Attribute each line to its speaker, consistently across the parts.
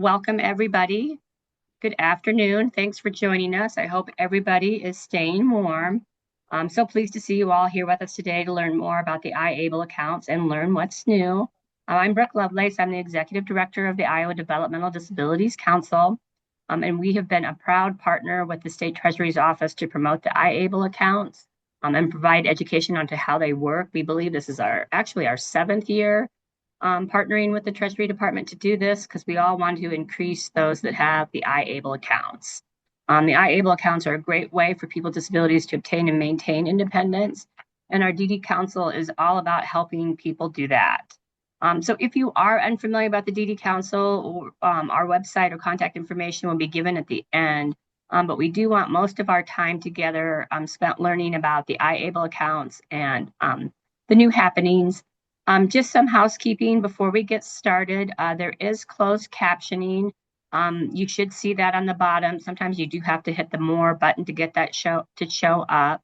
Speaker 1: Welcome, everybody. Good afternoon. Thanks for joining us. I hope everybody is staying warm. I'm so pleased to see you all here with us today to learn more about the IAble accounts and learn what's new. I'm Brooke Lovelace. I'm the Executive Director of the Iowa Developmental Disabilities Council, and we have been a proud partner with the State Treasury's Office to promote the IAble accounts and provide education onto how they work. We believe this is actually our 7th year partnering with the Treasury Department to do this because we all want to increase those that have the IAble accounts. The IAble accounts are a great way for people with disabilities to obtain and maintain independence, and our DD Council is all about helping people do that. So if you are unfamiliar about the DD Council, our website or contact information will be given at the end. But we do want most of our time together spent learning about the IAble accounts and the new happenings. Just some housekeeping before we get started. There is closed captioning. You should see that on the bottom. Sometimes you do have to hit the more button to get that show up.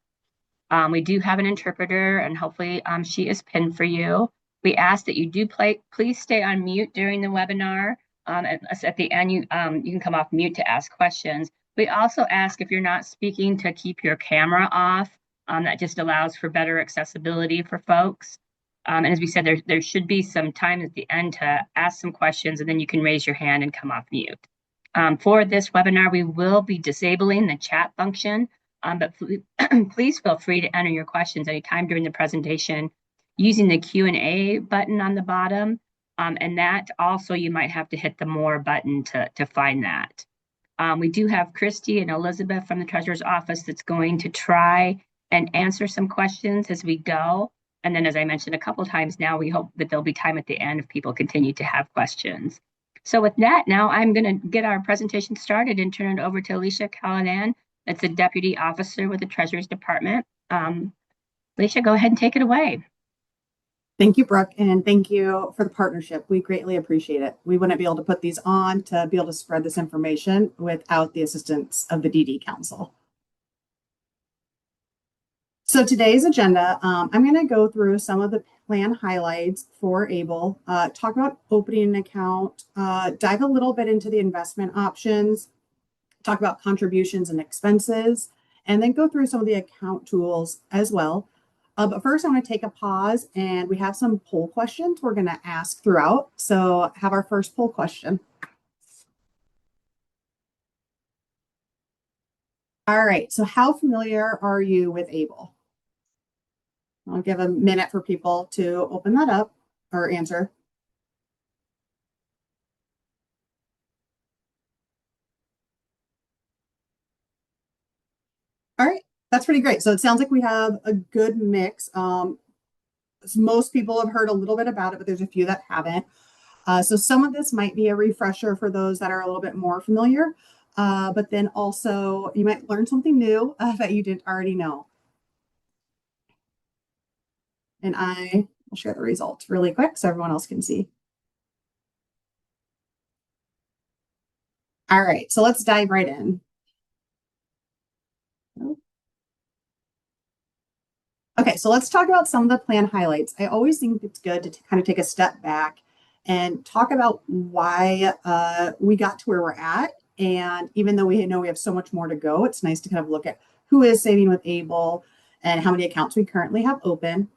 Speaker 1: We do have an interpreter, and hopefully she is pinned for you. We ask that you do please stay on mute during the webinar. At the end, you can come off mute to ask questions. We also ask if you're not speaking to keep your camera off. That just allows for better accessibility for folks. And as we said, there should be some time at the end to ask some questions, and then you can raise your hand and come off mute. For this webinar, we will be disabling the chat function, but please feel free to enter your questions anytime during the presentation using the Q&A button on the bottom. And that also, you might have to hit the more button to find that. We do have Christy and Elizabeth from the Treasurer's Office that's going to try and answer some questions as we go. And then, as I mentioned a couple of times now, we hope that there'll be time at the end if people continue to have questions. So with that, now I'm going to get our presentation started and turn it over to Alicia Callanan. That's a Deputy Officer with the Treasurer's Department. Alicia, go ahead and take it away.
Speaker 2: Thank you, Brooke, and thank you for the partnership. We greatly appreciate it. We wouldn't be able to put these on to be able to spread this information without the assistance of the DD Council. So today's agenda, I'm going to go through some of the plan highlights for IAble, talk about opening an account, dive a little bit into the investment options, talk about contributions and expenses, and then go through some of the account tools as well. But first, I want to take a pause, and we have some poll questions we're going to ask throughout. So have our first poll question. All right, so how familiar are you with IAble? I'll give a minute for people to open that up or answer. All right, that's pretty great. So it sounds like we have a good mix. Most people have heard a little bit about it, but there's a few that haven't. So some of this might be a refresher for those that are a little bit more familiar, but then also you might learn something new that you didn't already know. And I will share the results really quick so everyone else can see. All right, so let's dive right in. Okay, so let's talk about some of the plan highlights. I always think it's good to kind of take a step back and talk about why we got to where we're at. And even though we know we have so much more to go, it's nice to kind of look at who is saving with IAble and how many accounts we currently have open.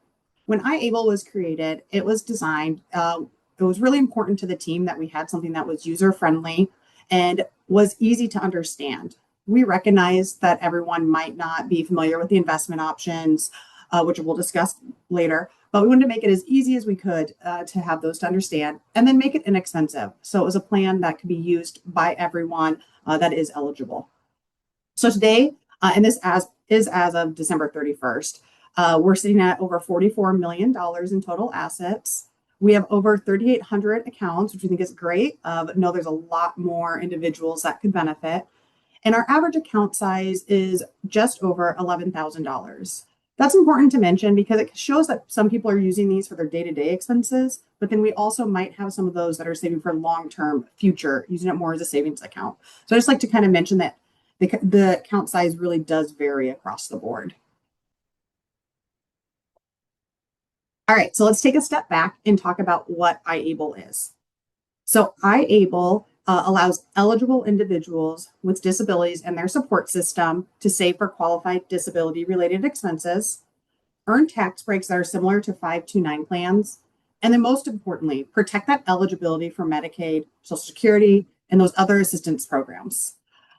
Speaker 2: When IAble was created, it was designed, it was really important to the team that we had something that was user-friendly and was easy to understand. We recognize that everyone might not be familiar with the investment options, which we'll discuss later, but we wanted to make it as easy as we could to have those to understand and then make it inexpensive. So it was a plan that could be used by everyone that is eligible. So today, and this is as of December 31st, we're sitting at over $44 million in total assets. We have over 3,800 accounts, which we think is great. But no, there's a lot more individuals that could benefit. And our average account size is just over $11,000. That's important to mention because it shows that some people are using these for their day-to-day expenses, but then we also might have some of those that are saving for long-term future, using it more as a savings account. So I just like to kind of mention that the account size really does vary across the board. All right, so let's take a step back and talk about what IAble is. So IAble allows eligible individuals with disabilities and their support system to save for qualified disability related expenses, earn tax breaks that are similar to 529 plans, and then most importantly, protect that eligibility for Medicaid, Social Security, and those other assistance programs.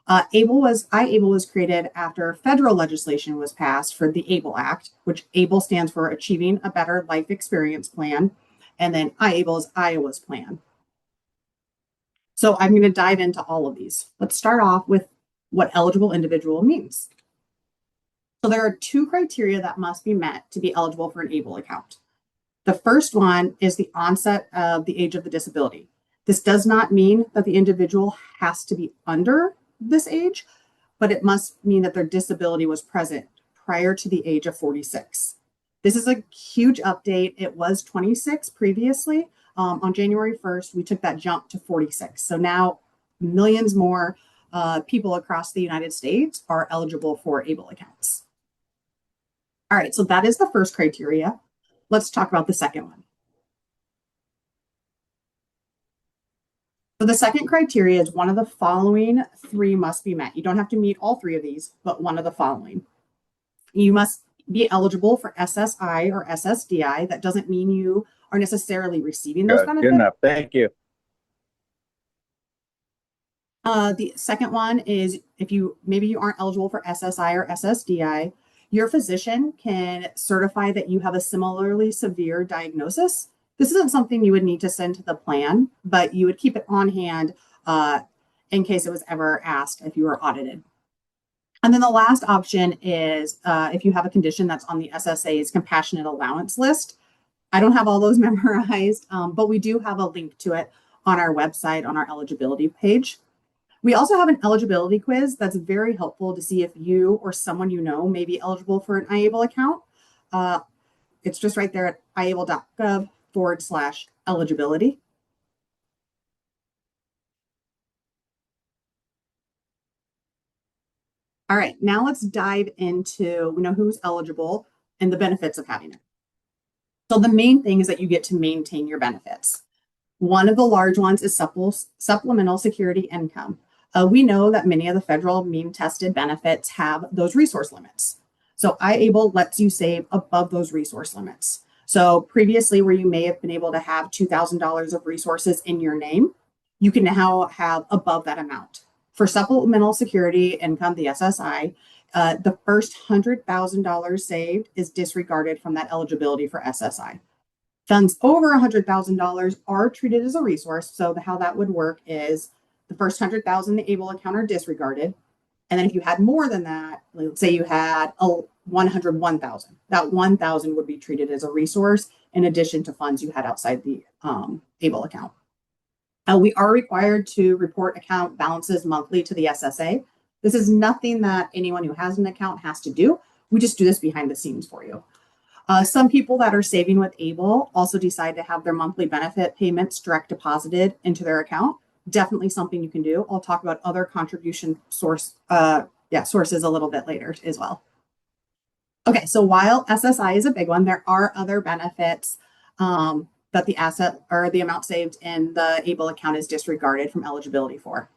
Speaker 2: IAble was created after federal legislation was passed for the ABLE Act, which ABLE stands for Achieving a Better Life Experience Plan, and then IAble is Iowa's plan. So I'm going to dive into all of these. Let's start off with what eligible individual means. So there are two criteria that must be met to be eligible for an ABLE account. The first one is the onset of the age of the disability. This does not mean that the individual has to be under this age, but it must mean that their disability was present prior to the age of 46. This is a huge update. It was 26 previously. On January 1st, we took that jump to 46. So now millions more people across the United States are eligible for ABLE accounts. All right, so that is the first criteria. Let's talk about the second one. So the second criteria is one of the following three must be met. You don't have to meet all three of these, but one of the following. You must be eligible for SSI or SSDI. That doesn't mean you are necessarily receiving those benefits.
Speaker 3: Good enough. Thank you.
Speaker 2: The second one is if you aren't eligible for SSI or SSDI, your physician can certify that you have a similarly severe diagnosis. This isn't something you would need to send to the plan, but you would keep it on hand in case it was ever asked if you were audited. And then the last option is if you have a condition that's on the SSA's compassionate allowance list. I don't have all those memorized, but we do have a link to it on our website on our eligibility page. We also have an eligibility quiz that's very helpful to see if you or someone you know may be eligible for an IAble account. It's just right there at iable.gov/eligibility. All right, now let's dive into, who's eligible and the benefits of having it. So the main thing is that you get to maintain your benefits. One of the large ones is supplemental security income. We know that many of the federal mean tested benefits have those resource limits. So IAble lets you save above those resource limits. So previously, where you may have been able to have $2,000 of resources in your name, you can now have above that amount. For supplemental security income, the SSI, the first $100,000 saved is disregarded from that eligibility for SSI. Funds over $100,000 are treated as a resource. So how that would work is the first $100,000 in the ABLE account are disregarded. And then if you had more than that, let's say you had $101,000, that $1,000 would be treated as a resource in addition to funds you had outside the ABLE account. We are required to report account balances monthly to the SSA. This is nothing that anyone who has an account has to do. We just do this behind the scenes for you. Some people that are saving with ABLE also decide to have their monthly benefit payments direct deposited into their account. Definitely something you can do. I'll talk about other contribution sources a little bit later as well. Okay, so while SSI is a big one, there are other benefits that the asset or the amount saved in the ABLE account is disregarded from eligibility for.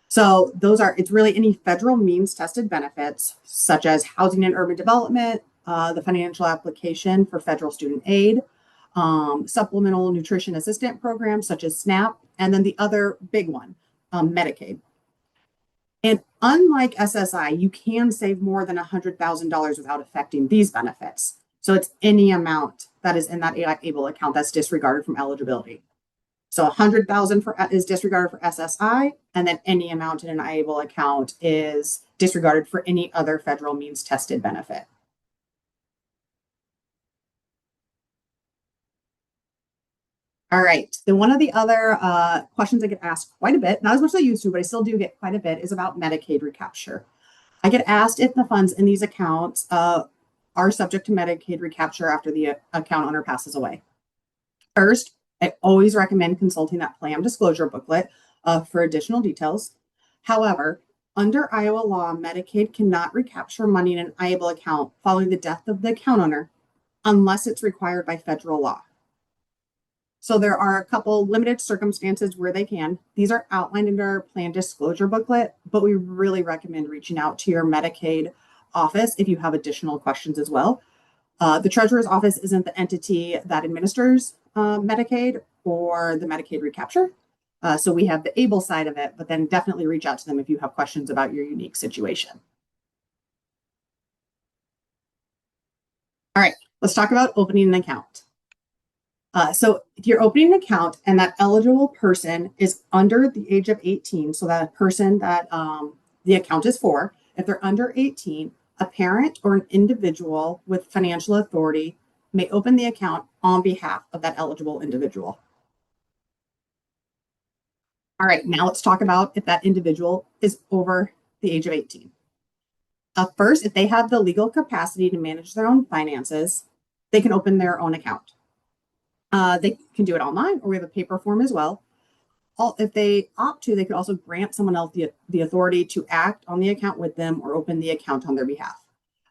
Speaker 2: So it's really any federal means tested benefits, such as housing and urban development, the financial application for federal student aid, supplemental nutrition assistant programs such as SNAP, and then the other big one, Medicaid. And unlike SSI, you can save more than $100,000 without affecting these benefits. So it's any amount that is in that ABLE account that's disregarded from eligibility. So $100,000 is disregarded for SSI, and then any amount in an IAble account is disregarded for any other federal means tested benefit. All right. Then one of the other questions I get asked quite a bit, not as much as I used to, but I still do get quite a bit, is about Medicaid recapture. I get asked if the funds in these accounts are subject to Medicaid recapture after the account owner passes away. First, I always recommend consulting that plan disclosure booklet for additional details. However, under Iowa law, Medicaid cannot recapture money in an IAble account following the death of the account owner unless it's required by federal law. So there are a couple limited circumstances where they can. These are outlined in our plan disclosure booklet, but we really recommend reaching out to your Medicaid office if you have additional questions as well. The treasurer's office isn't the entity that administers Medicaid or the Medicaid recapture. So we have the ABLE side of it, but then definitely reach out to them if you have questions about your unique situation. All right, let's talk about opening an account. So if you're opening an account and that eligible person is under the age of 18, so that person that the account is for, if they're under 18, a parent or an individual with financial authority may open the account on behalf of that eligible individual. All right, now let's talk about if that individual is over the age of 18. First, if they have the legal capacity to manage their own finances, they can open their own account. They can do it online, or we have a paper form as well. If they opt to, they could also grant someone else the authority to act on the account with them or open the account on their behalf.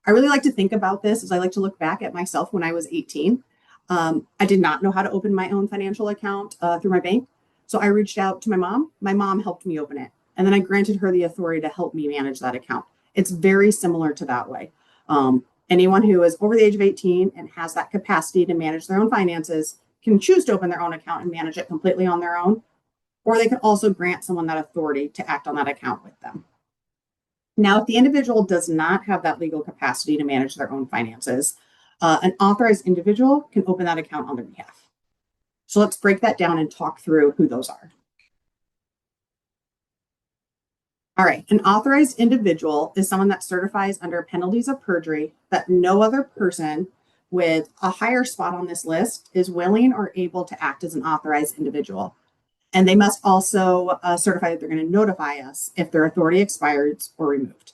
Speaker 2: I really like to think about this as I like to look back at myself when I was 18. I did not know how to open my own financial account through my bank. So I reached out to my mom. My mom helped me open it. And then I granted her the authority to help me manage that account. It's very similar to that way. Anyone who is over the age of 18 and has that capacity to manage their own finances can choose to open their own account and manage it completely on their own, or they can also grant someone that authority to act on that account with them. Now, if the individual does not have that legal capacity to manage their own finances, an authorized individual can open that account on their behalf. So let's break that down and talk through who those are. All right, an authorized individual is someone that certifies under penalties of perjury that no other person with a higher spot on this list is willing or able to act as an authorized individual. And they must also certify that they're going to notify us if their authority expires or removed.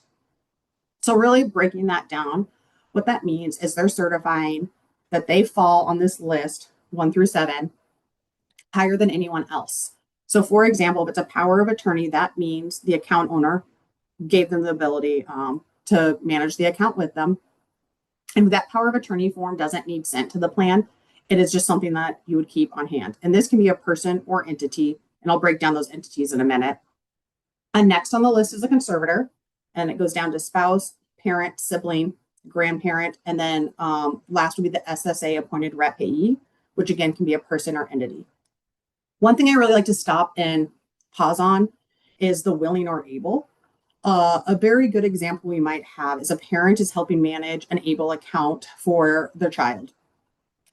Speaker 2: So really breaking that down, what that means is they're certifying that they fall on this list 1 through 7 higher than anyone else. So for example, if it's a power of attorney, that means the account owner gave them the ability to manage the account with them. And that power of attorney form doesn't need sent to the plan. It is just something that you would keep on hand. And this can be a person or entity. And I'll break down those entities in a minute. And next on the list is a conservator. And it goes down to spouse, parent, sibling, grandparent. And then last would be the SSA appointed rep payee, which again can be a person or entity. One thing I really like to stop and pause on is the willing or able. A very good example we might have is a parent is helping manage an ABLE account for their child.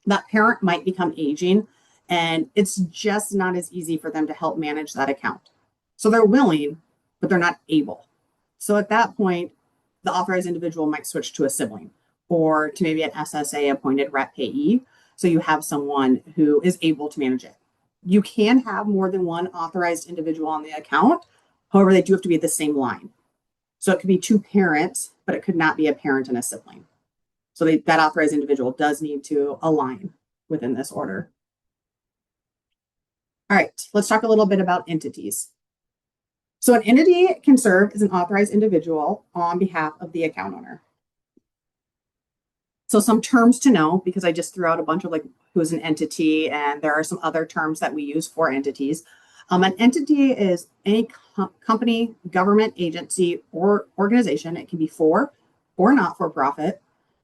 Speaker 2: That parent might become aging and it's just not as easy for them to help manage that account. So they're willing, but they're not able. So at that point, the authorized individual might switch to a sibling or to maybe an SSA appointed rep payee. So you have someone who is able to manage it. You can have more than one authorized individual on the account. However, they do have to be at the same line. So it could be 2 parents, but it could not be a parent and a sibling. So that authorized individual does need to align within this order. All right, let's talk a little bit about entities. So an entity can serve as an authorized individual on behalf of the account owner. So some terms to know, because I just threw out a bunch of like who's an entity, and there are some other terms that we use for entities. An entity is any company, government agency, or organization. It can be for or not for profit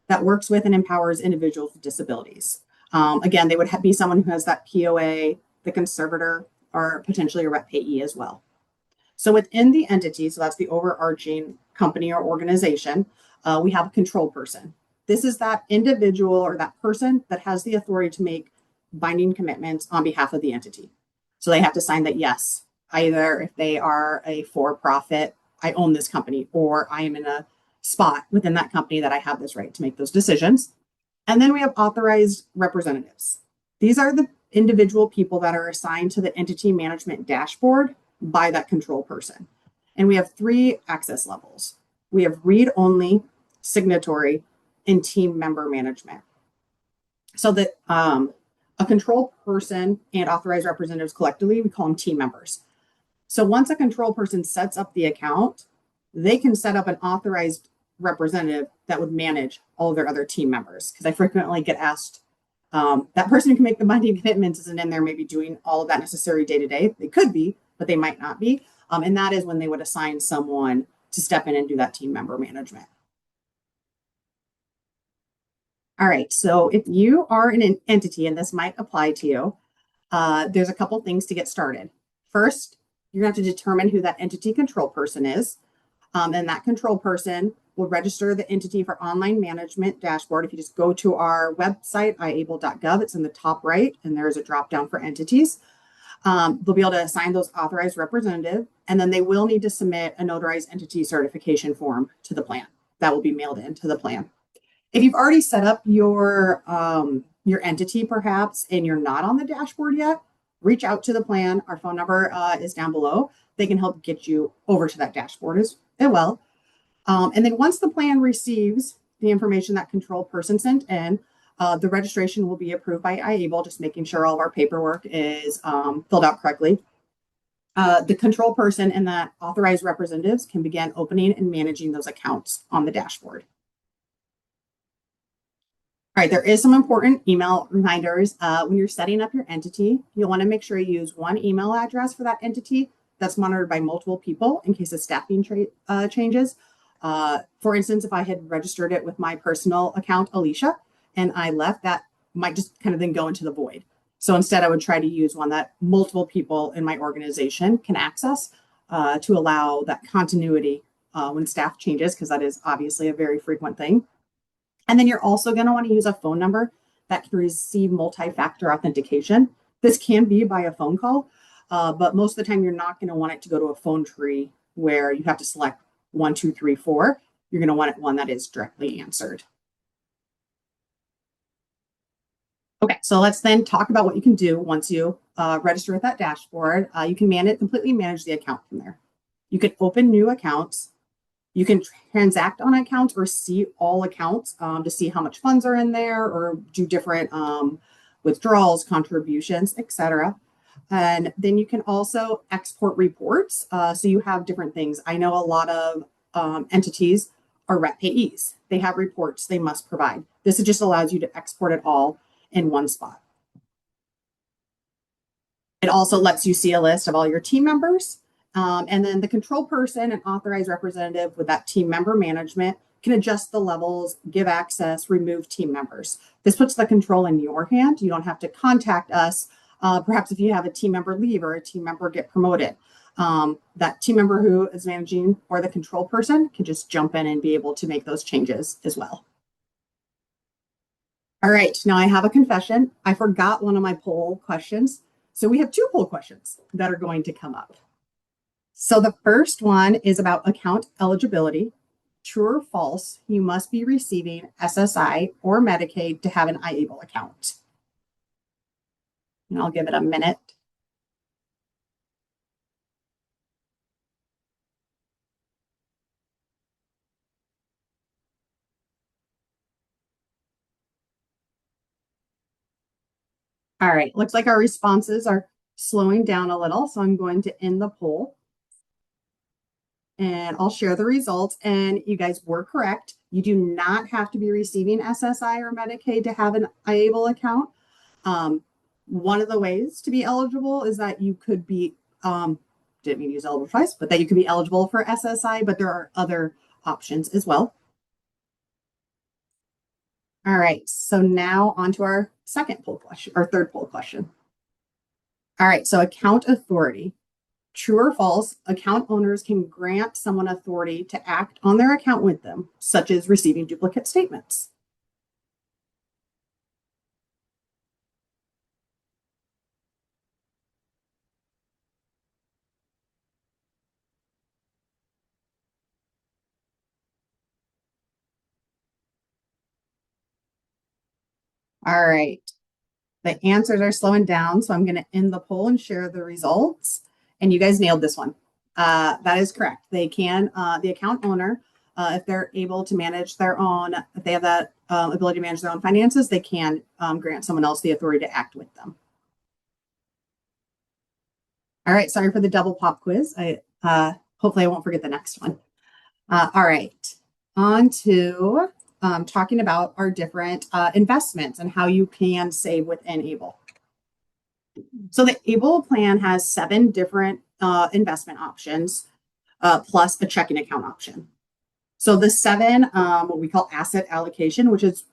Speaker 2: that works with and empowers individuals with disabilities. Again, they would be someone who has that POA, the conservator, or potentially a rep payee as well. So within the entity, so that's the overarching company or organization, we have a control person. This is that individual or that person that has the authority to make binding commitments on behalf of the entity. So they have to sign that, yes, either if they are a for-profit, I own this company, or I am in a spot within that company that I have this right to make those decisions. And then we have authorized representatives. These are the individual people that are assigned to the entity management dashboard by that control person. And we have 3 access levels. We have read-only, signatory, and team member management. So that a control person and authorized representatives collectively, we call them team members. So once a control person sets up the account, they can set up an authorized representative that would manage all of their other team members. Because I frequently get asked, That person who can make the money commitments isn't in there maybe doing all of that necessary day to day. They could be, but they might not be. And that is when they would assign someone to step in and do that team member management. All right, so if you are an entity, and this might apply to you, there's a couple things to get started. First, you're going to have to determine who that entity control person is. And that control person will register the entity for online management dashboard. If you just go to our website, iable.gov, it's in the top right, and there is a drop down for entities. They'll be able to assign those authorized representative, and then they will need to submit a notarized entity certification form to the plan. That will be mailed into the plan. If you've already set up your entity perhaps and you're not on the dashboard yet, reach out to the plan. Our phone number is down below. They can help get you over to that dashboard as well. And then once the plan receives the information that control person sent in, the registration will be approved by IAble, just making sure all of our paperwork is filled out correctly. The control person and that authorized representatives can begin opening and managing those accounts on the dashboard. All right, there is some important email reminders. When you're setting up your entity, you'll want to make sure you use one email address for that entity that's monitored by multiple people in case of staffing changes. For instance, if I had registered it with my personal account, Alicia, and I left, that might just kind of then go into the void. So instead, I would try to use one that multiple people in my organization can access to allow that continuity when staff changes, because that is obviously a very frequent thing. And then you're also going to want to use a phone number that can receive multi-factor authentication. This can be by a phone call, but most of the time you're not going to want it to go to a phone tree where you have to select 1, 2, 3, 4. You're going to want it one that is directly answered. Okay, so let's then talk about what you can do once you register with that dashboard. You can completely manage the account from there. You can open new accounts. You can transact on accounts or see all accounts to see how much funds are in there or do different withdrawals, contributions, etc. And then you can also export reports. So you have different things. I know a lot of entities are rep payees. They have reports they must provide. This just allows you to export it all in one spot. It also lets you see a list of all your team members. And then the control person and authorized representative with that team member management can adjust the levels, give access, remove team members. This puts the control in your hand. You don't have to contact us. Perhaps if you have a team member leave or a team member get promoted, that team member who is managing or the control person can just jump in and be able to make those changes as well. All right, now I have a confession. I forgot one of my poll questions. So we have 2 poll questions that are going to come up. So the first one is about account eligibility. True or false, you must be receiving SSI or Medicaid to have an IAble account. And I'll give it a minute. All right, looks like our responses are slowing down a little, so I'm going to end the poll. And I'll share the results. And you guys were correct. You do not have to be receiving SSI or Medicaid to have an IAble account. One of the ways to be eligible is that you could be, didn't mean to use eligible twice, but that you could be eligible for SSI, but there are other options as well. All right, so now on to our second poll question, or third poll question. All right, so account authority. True or false, account owners can grant someone authority to act on their account with them, such as receiving duplicate statements. All right, the answers are slowing down, so I'm going to end the poll and share the results. And you guys nailed this one. That is correct. They can, the account owner, if they're able to manage their own, if they have that ability to manage their own finances, they can grant someone else the authority to act with them. All right, sorry for the double pop quiz. Hopefully I won't forget the next one. All right, on to talking about our different investments and how you can save within ABLE. So the ABLE plan has 7 different investment options, plus a checking account option. So the 7, what we call asset allocation, which is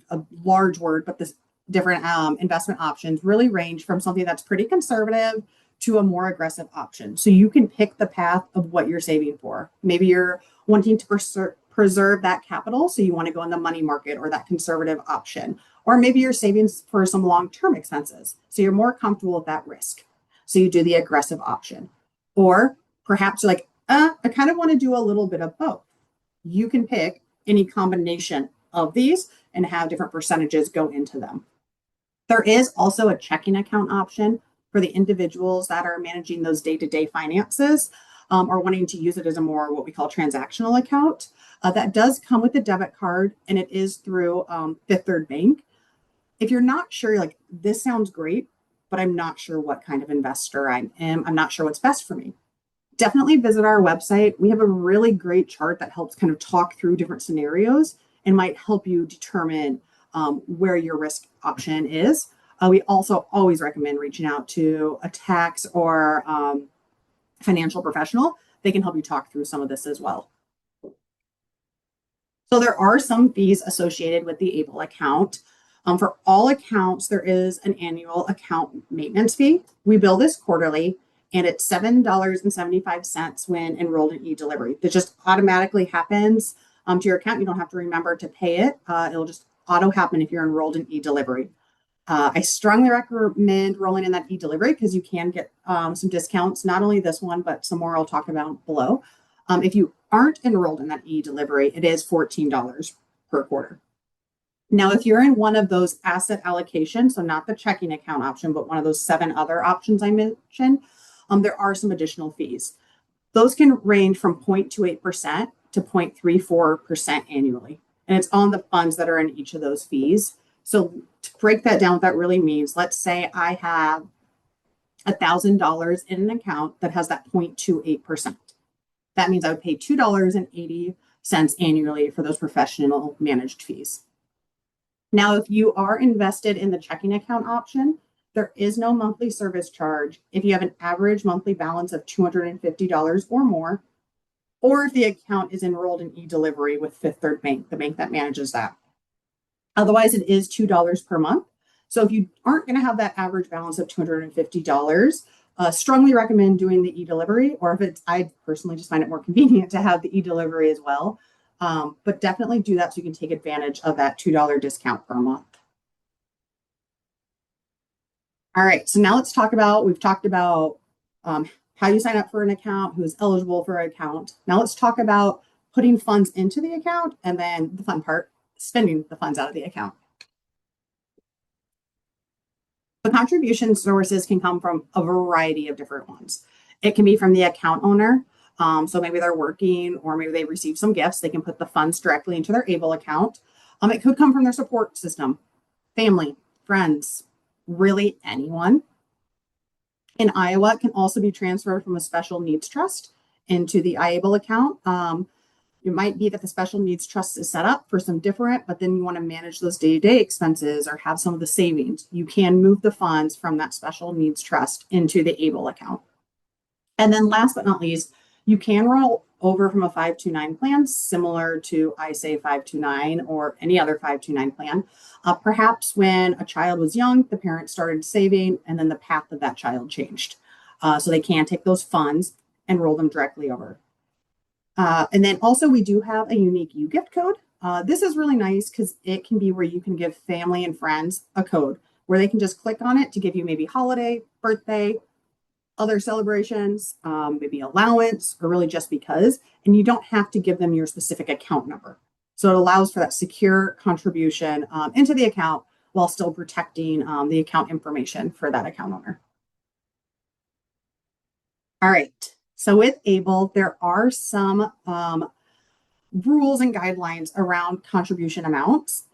Speaker 2: a large word, but the different investment options really range from something that's pretty conservative to a more aggressive option. So you can pick the path of what you're saving for. Maybe you're wanting to preserve that capital, so you want to go in the money market or that conservative option. Or maybe you're saving for some long-term expenses, so you're more comfortable with that risk. So you do the aggressive option. Or perhaps you're like, I kind of want to do a little bit of both. You can pick any combination of these and have different percentages go into them. There is also a checking account option for the individuals that are managing those day-to-day finances, or wanting to use it as a more what we call transactional account. That does come with a debit card, and it is through Fifth Third Bank. If you're not sure, you're like, this sounds great, but I'm not sure what kind of investor I am. I'm not sure what's best for me. Definitely visit our website. We have a really great chart that helps kind of talk through different scenarios and might help you determine where your risk option is. We also always recommend reaching out to a tax or financial professional. They can help you talk through some of this as well. So there are some fees associated with the ABLE account. For all accounts, there is an annual account maintenance fee. We bill this quarterly, and it's $7.75 when enrolled in e-delivery. That just automatically happens to your account. You don't have to remember to pay it. It'll just auto happen if you're enrolled in e-delivery. I strongly recommend rolling in that e-delivery because you can get some discounts, not only this one, but some more I'll talk about below. If you aren't enrolled in that e-delivery, it is $14 per quarter. Now, if you're in one of those asset allocations, so not the checking account option, but one of those 7 other options I mentioned, there are some additional fees. Those can range from 0.28% to 0.34% annually. And it's on the funds that are in each of those fees. So to break that down, what that really means, let's say I have $1,000 in an account that has that 0.28%. That means I would pay $2.80 annually for those professional managed fees. Now, if you are invested in the checking account option, there is no monthly service charge if you have an average monthly balance of $250 or more, or if the account is enrolled in e-delivery with Fifth Third Bank, the bank that manages that. Otherwise, it is $2 per month. So if you aren't going to have that average balance of $250, strongly recommend doing the e-delivery, or if it's, I personally just find it more convenient to have the e-delivery as well. But definitely do that so you can take advantage of that $2 discount per month. All right, so now let's talk about, we've talked about how you sign up for an account, who's eligible for an account. Now let's talk about putting funds into the account, and then the fun part, spending the funds out of the account. The contribution sources can come from a variety of different ones. It can be from the account owner. So maybe they're working, or maybe they receive some gifts. They can put the funds directly into their ABLE account. It could come from their support system, family, friends, really anyone. In Iowa, it can also be transferred from a special needs trust into the IAble account. It might be that the special needs trust is set up for some different, but then you want to manage those day-to-day expenses or have some of the savings. You can move the funds from that special needs trust into the ABLE account. And then last but not least, you can roll over from a 529 plan, similar to ISA 529 or any other 529 plan. Perhaps when a child was young, the parents started saving, and then the path of that child changed. So they can take those funds and roll them directly over. And then also we do have a unique U-gift code. This is really nice because it can be where you can give family and friends a code where they can just click on it to give you maybe holiday, birthday, other celebrations, maybe allowance, or really just because, and you don't have to give them your specific account number. So it allows for that secure contribution into the account while still protecting the account information for that account owner. All right. So with ABLE, there are some rules and guidelines around contribution amounts.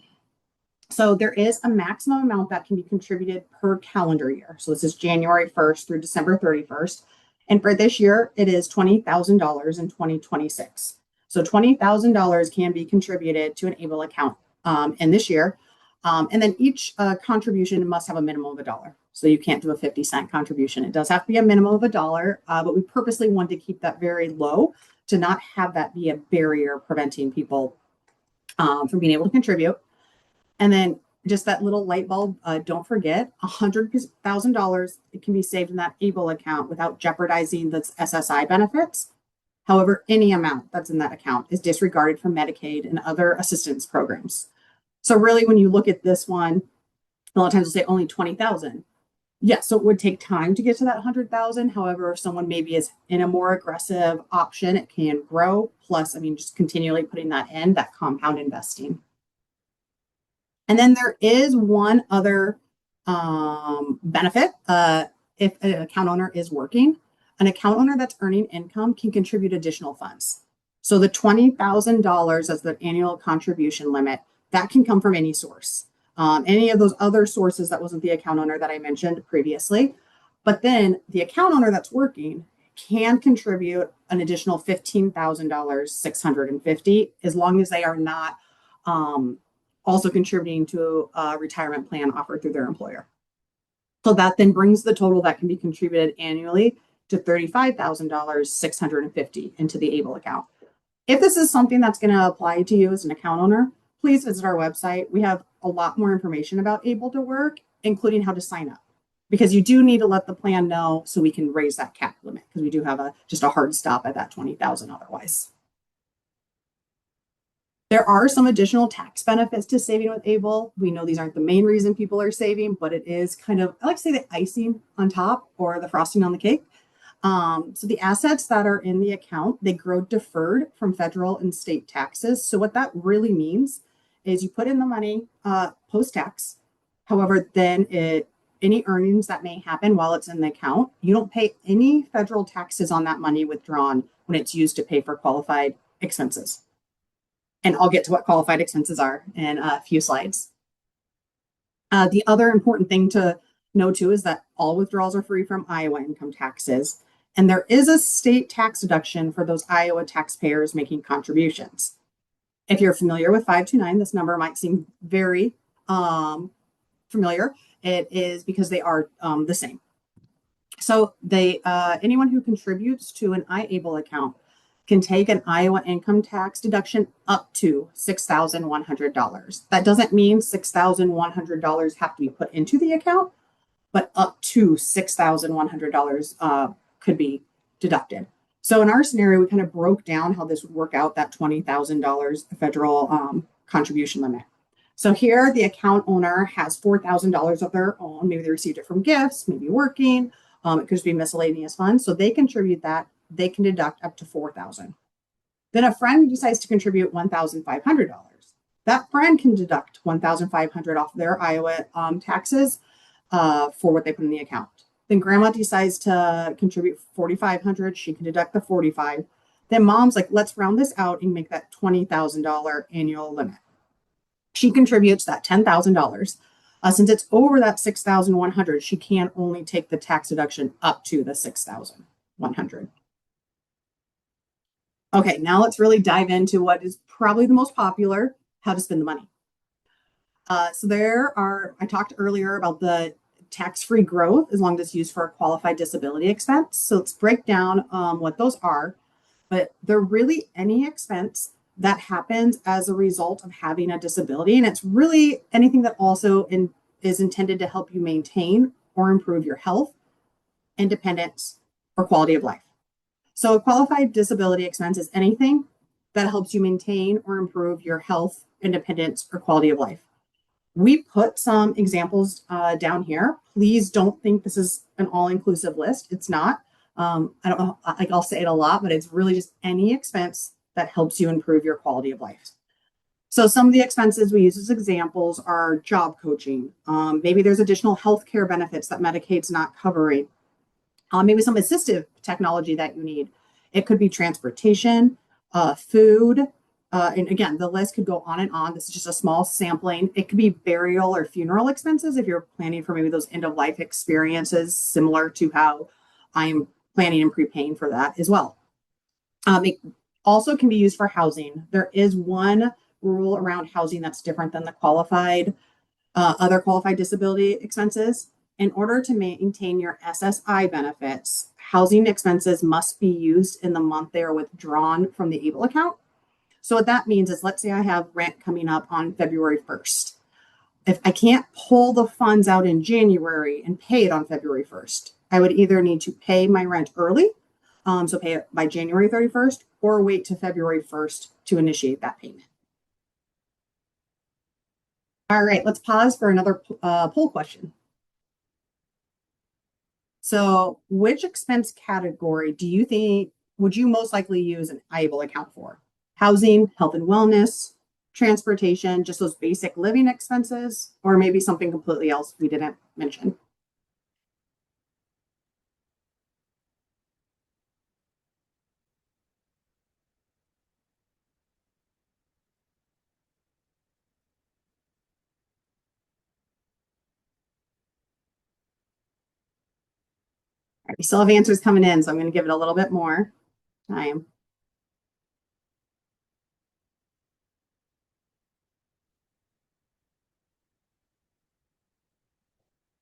Speaker 2: So there is a maximum amount that can be contributed per calendar year. So this is January 1st through December 31st. And for this year, it is $20,000 in 2026. So $20,000 can be contributed to an ABLE account in this year. And then each contribution must have a minimum of $1. So you can't do a 50-cent contribution. It does have to be a minimum of $1, but we purposely want to keep that very low to not have that be a barrier preventing people from being able to contribute. And then just that little light bulb, don't forget, $100,000, it can be saved in that ABLE account without jeopardizing the SSI benefits. However, any amount that's in that account is disregarded from Medicaid and other assistance programs. So really, when you look at this one, a lot of times they'll say only 20,000. Yes, so it would take time to get to that 100,000. However, if someone maybe is in a more aggressive option, it can grow. Plus, I mean, just continually putting that in, that compound investing. And then there is one other benefit. If an account owner is working, an account owner that's earning income can contribute additional funds. So the $20,000 as the annual contribution limit, that can come from any source. Any of those other sources that wasn't the account owner that I mentioned previously. But then the account owner that's working can contribute an additional $15,000, 650, as long as they are not also contributing to a retirement plan offered through their employer. So that then brings the total that can be contributed annually to $35,000, 650 into the ABLE account. If this is something that's going to apply to you as an account owner, please visit our website. We have a lot more information about ABLE to Work, including how to sign up, because you do need to let the plan know so we can raise that cap limit, because we do have just a hard stop at that 20,000 otherwise. There are some additional tax benefits to saving with ABLE. We know these aren't the main reason people are saving, but it is kind of, I like to say, the icing on top or the frosting on the cake. So the assets that are in the account, they grow deferred from federal and state taxes. So what that really means is you put in the money post-tax. However, then any earnings that may happen while it's in the account, you don't pay any federal taxes on that money withdrawn when it's used to pay for qualified expenses. And I'll get to what qualified expenses are in a few slides. The other important thing to know too is that all withdrawals are free from Iowa income taxes. And there is a state tax deduction for those Iowa taxpayers making contributions. If you're familiar with 529, this number might seem very familiar. It is because they are the same. So anyone who contributes to an IAble account can take an Iowa income tax deduction up to $6,100. That doesn't mean $6,100 have to be put into the account, but up to $6,100 could be deducted. So in our scenario, we kind of broke down how this would work out, that $20,000 federal contribution limit. So here the account owner has $4,000 of their own. Maybe they received it from gifts, maybe working. It could just be miscellaneous funds. So they contribute that. They can deduct up to $4,000. Then a friend decides to contribute $1,500. That friend can deduct $1,500 off their Iowa taxes for what they put in the account. Then grandma decides to contribute $4,500. She can deduct the $45,000. Then mom's like, let's round this out and make that $20,000 annual limit. She contributes that $10,000. Since it's over that $6,100, she can only take the tax deduction up to the $6,100. Okay, now let's really dive into what is probably the most popular, how to spend the money. I talked earlier about the tax-free growth as long as it's used for a qualified disability expense. So let's break down what those are, but they're really any expense that happens as a result of having a disability. And it's really anything that also is intended to help you maintain or improve your health, independence, or quality of life. So a qualified disability expense is anything that helps you maintain or improve your health, independence, or quality of life. We put some examples down here. Please don't think this is an all-inclusive list. It's not. I don't know, I'll say it a lot, but it's really just any expense that helps you improve your quality of life. So some of the expenses we use as examples are job coaching. Maybe there's additional healthcare benefits that Medicaid's not covering. Maybe some assistive technology that you need. It could be transportation, food, and again, the list could go on and on. This is just a small sampling. It could be burial or funeral expenses if you're planning for maybe those end-of-life experiences, similar to how I'm planning and prepaying for that as well. Also can be used for housing. There is one rule around housing that's different than the other qualified disability expenses. In order to maintain your SSI benefits, housing expenses must be used in the month they are withdrawn from the ABLE account. So what that means is, let's say I have rent coming up on February 1st. If I can't pull the funds out in January and pay it on February 1st, I would either need to pay my rent early, so pay it by January 31st, or wait to February 1st to initiate that payment. All right, let's pause for another poll question. So which expense category do you think would you most likely use an IAble account for? Housing, health and wellness, transportation, just those basic living expenses, or maybe something completely else we didn't mention? All right, we still have answers coming in, so I'm going to give it a little bit more time.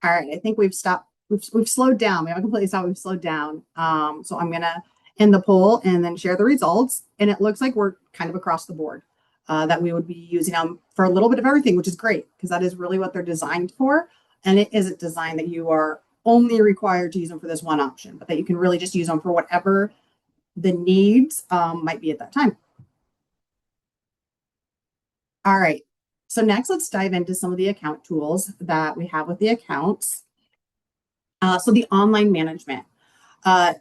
Speaker 2: All right, I think we've stopped. We've slowed down. We haven't completely stopped. We've slowed down. So I'm gonna end the poll and then share the results. And it looks like we're kind of across the board that we would be using them for a little bit of everything, which is great because that is really what they're designed for. And it isn't designed that you are only required to use them for this one option, but that you can really just use them for whatever the needs might be at that time. All right. So next, let's dive into some of the account tools that we have with the accounts. So the online management. I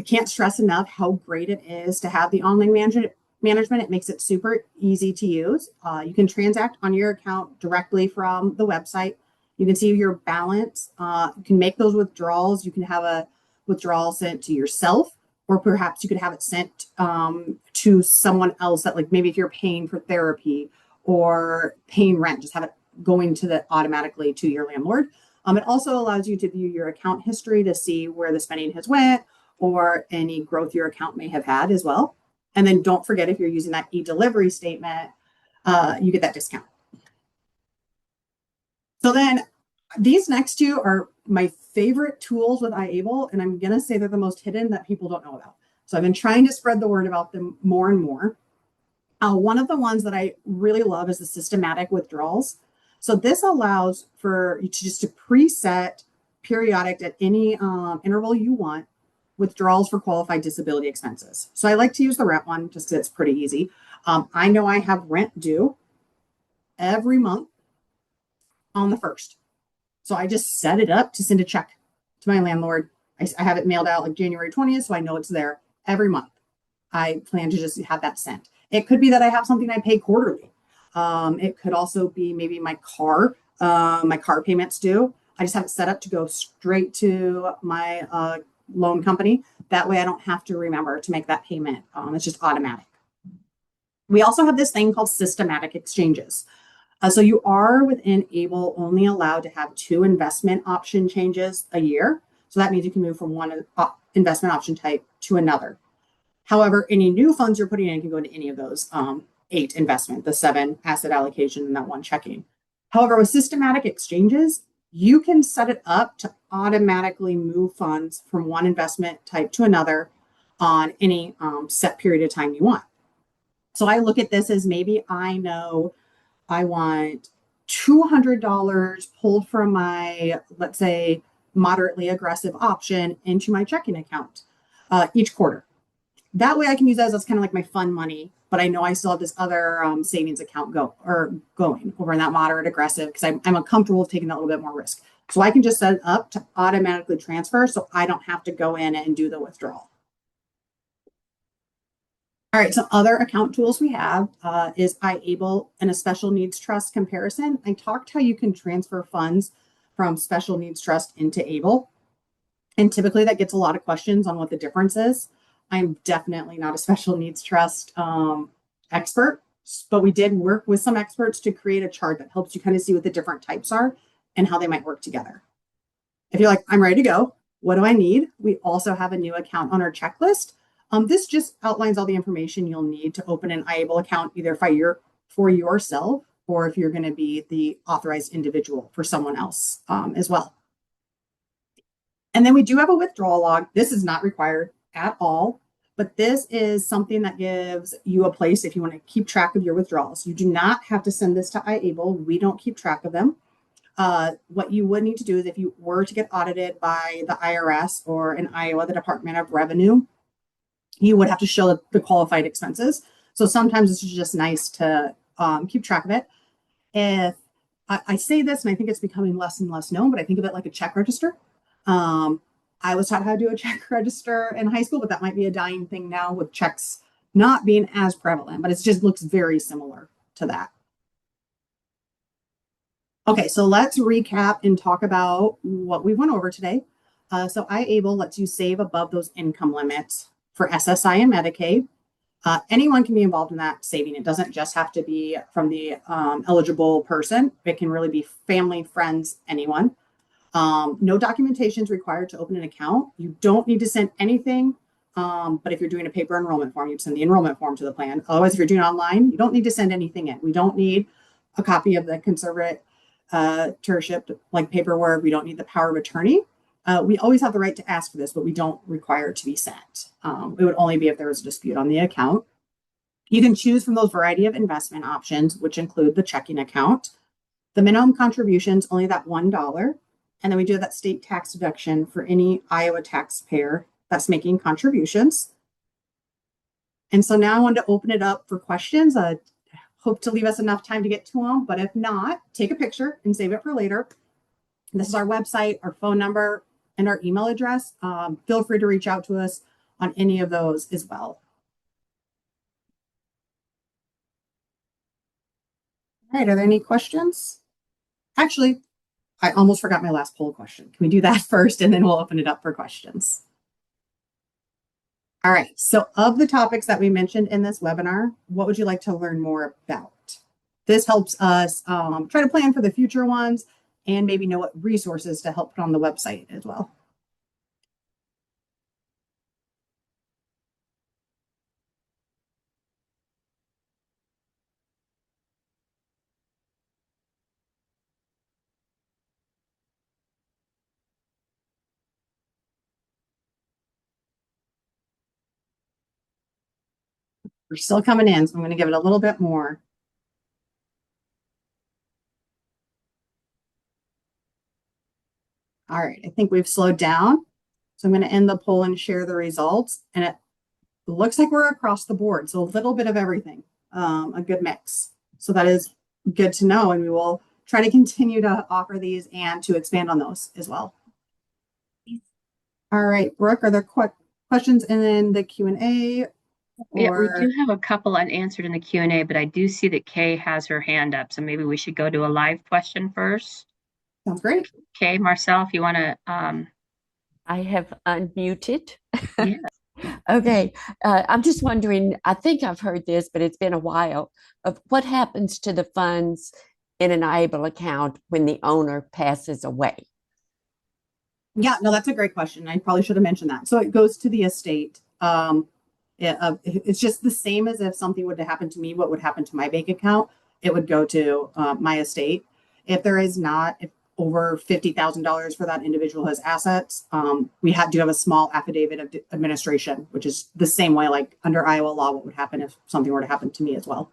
Speaker 2: can't stress enough how great it is to have the online management. It makes it super easy to use. You can transact on your account directly from the website. You can see your balance. You can make those withdrawals. You can have a withdrawal sent to yourself, or perhaps you could have it sent to someone else that, like, maybe if you're paying for therapy or paying rent, just have it going to the automatically to your landlord. It also allows you to view your account history to see where the spending has went or any growth your account may have had as well. And then don't forget, if you're using that e-delivery statement, you get that discount. So then these next two are my favorite tools with IAble, and I'm going to say they're the most hidden that people don't know about. So I've been trying to spread the word about them more and more. One of the ones that I really love is the systematic withdrawals. So this allows for you to preset periodic at any interval you want withdrawals for qualified disability expenses. So I like to use the rent one just because it's pretty easy. I know I have rent due every month on the 1st. So I just set it up to send a check to my landlord. I have it mailed out like January 20th, so I know it's there every month. I plan to just have that sent. It could be that I have something I pay quarterly. It could also be maybe my car payments due. I just have it set up to go straight to my loan company. That way I don't have to remember to make that payment. It's just automatic. We also have this thing called systematic exchanges. So you are within ABLE only allowed to have 2 investment option changes a year. So that means you can move from one investment option type to another. However, any new funds you're putting in can go into any of those 8 investment, the 7 asset allocation, and that 1 checking. However, with systematic exchanges, you can set it up to automatically move funds from one investment type to another on any set period of time you want. So I look at this as, maybe I know I want $200 pulled from my, let's say, moderately aggressive option into my checking account each quarter. That way I can use that as kind of like my fun money, but I know I still have this other savings account going over in that moderate aggressive, because I'm uncomfortable with taking that little bit more risk. So I can just set it up to automatically transfer so I don't have to go in and do the withdrawal. All right, some other account tools we have is IAble and a special needs trust comparison. I talked how you can transfer funds from special needs trust into ABLE. And typically that gets a lot of questions on what the difference is. I'm definitely not a special needs trust expert, but we did work with some experts to create a chart that helps you kind of see what the different types are and how they might work together. If you're like, I'm ready to go, what do I need? We also have a new account on our checklist This just outlines all the information you'll need to open an IAble account, either for yourself or if you're going to be the authorized individual for someone else as well. And then we do have a withdrawal log. This is not required at all, but this is something that gives you a place if you want to keep track of your withdrawals. You do not have to send this to IAble. We don't keep track of them. What you would need to do is if you were to get audited by the IRS or in Iowa, the Department of Revenue, you would have to show the qualified expenses. So sometimes it's just nice to keep track of it. If I say this, and I think it's becoming less and less known, but I think of it like a check register. I was taught how to do a check register in high school, but that might be a dying thing now with checks not being as prevalent, but it just looks very similar to that. Okay, so let's recap and talk about what we went over today. So IAble lets you save above those income limits for SSI and Medicaid. Anyone can be involved in that saving. It doesn't just have to be from the eligible person. It can really be family, friends, anyone. No documentation is required to open an account. You don't need to send anything. But if you're doing a paper enrollment form, you'd send the enrollment form to the plan. Otherwise, if you're doing it online, you don't need to send anything in. We don't need a copy of the conservatorship like paperwork. We don't need the power of attorney. We always have the right to ask for this, but we don't require it to be sent. It would only be if there was a dispute on the account. You can choose from those variety of investment options, which include the checking account. The minimum contribution is only that $1. And then we do that state tax deduction for any Iowa taxpayer that's making contributions. And so now I wanted to open it up for questions. I hope to leave us enough time to get to them, but if not, take a picture and save it for later. And this is our website, our phone number, and our email address. Feel free to reach out to us on any of those as well. All right, are there any questions? Actually, I almost forgot my last poll question. Can we do that first and then we'll open it up for questions? All right, so of the topics that we mentioned in this webinar, what would you like to learn more about? This helps us try to plan for the future ones and maybe know what resources to help put on the website as well. We're still coming in, so I'm going to give it a little bit more. All right, I think we've slowed down. So I'm going to end the poll and share the results. And it looks like we're across the board. So a little bit of everything, a good mix. So that is good to know. And we will try to continue to offer these and to expand on those as well. All right, Brooke, are there questions in the Q&A?
Speaker 1: Yeah, we do have a couple unanswered in the Q&A, but I do see that Kay has her hand up. So maybe we should go to a live question first.
Speaker 2: Sounds great.
Speaker 1: Kay, Marcel, if you want to.
Speaker 3: I have unmuted.
Speaker 1: Yeah.
Speaker 3: Okay. I'm just wondering, I think I've heard this, but it's been a while, of what happens to the funds in an IAble account when the owner passes away?
Speaker 2: Yeah, no, that's a great question. I probably should have mentioned that. So it goes to the estate. It's just the same as if something would have happened to me, what would happen to my bank account, it would go to my estate. If there is not, if over $50,000 for that individual has assets, we do have a small affidavit of administration, which is the same way, like under Iowa law, what would happen if something were to happen to me as well.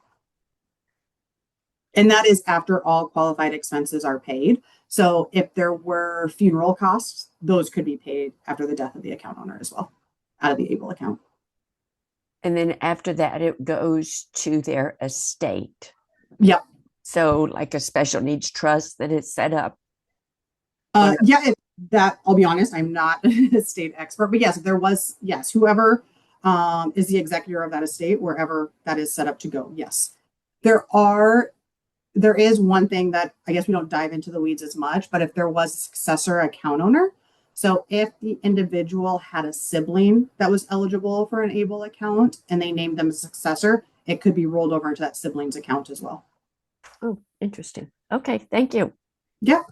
Speaker 2: And that is after all qualified expenses are paid. So if there were funeral costs, those could be paid after the death of the account owner as well, out of the IAble account.
Speaker 3: And then after that, it goes to their estate.
Speaker 2: Yep.
Speaker 3: So like a special needs trust that is set up.
Speaker 2: Yeah, I'll be honest, I'm not a state expert, but yes, whoever is the executor of that estate, wherever that is set up to go. Yes, there is one thing that I guess we don't dive into the weeds as much, but if there was a successor account owner, so if the individual had a sibling that was eligible for an IAble account and they named them a successor, it could be rolled over into that sibling's account as well.
Speaker 3: Oh, interesting. Okay, thank you.
Speaker 2: Yeah.